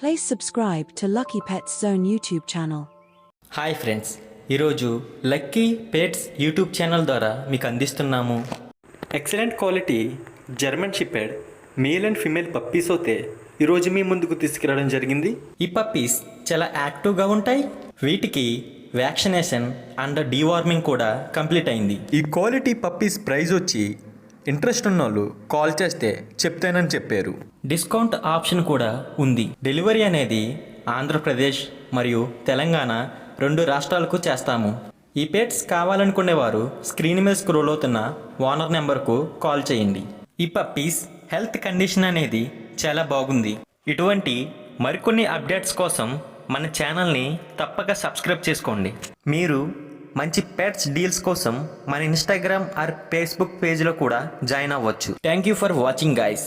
Please subscribe to Lucky Pets Zone YouTube channel. Hi friends, ఈరోజు lucky pets YouTube channel ద్వారా మీకు అందిస్తున్నాము excellent quality German shepherd male and female puppies అయితే ఈరోజు మీ ముందుకు తీసుకురావడం జరిగింది. ఈ పప్పీస్ చాలా యాక్టివ్గా ఉంటాయి. వీటికి వ్యాక్సినేషన్ అండ్ డీవార్మింగ్ కూడా కంప్లీట్ అయింది. ఈ క్వాలిటీ పప్పీస్ ప్రైస్ వచ్చి ఇంట్రెస్ట్ ఉన్నోళ్ళు కాల్ చేస్తే చెప్తానని చెప్పారు. డిస్కౌంట్ ఆప్షన్ కూడా ఉంది. డెలివరీ అనేది ఆంధ్రప్రదేశ్ మరియు తెలంగాణ 2 రాష్ట్రాలకు చేస్తాము. ఈ పెట్స్ కావాలనుకునేవారు స్క్రీన్ మీద స్క్రోల్ అవుతున్న ఓనర్ నెంబర్కు కాల్ చేయండి. ఈ పప్పీస్ హెల్త్ కండిషన్ అనేది చాలా బాగుంది. ఇటువంటి మరికొన్ని అప్డేట్స్ కోసం మన ఛానల్ని తప్పక సబ్స్క్రైబ్ చేసుకోండి. మీరు మంచి పెట్స్ డీల్స్ కోసం మన ఇన్స్టాగ్రామ్ ఆర్ ఫేస్బుక్ పేజ్లో కూడా జాయిన్ అవ్వచ్చు. Thank you for watching guys.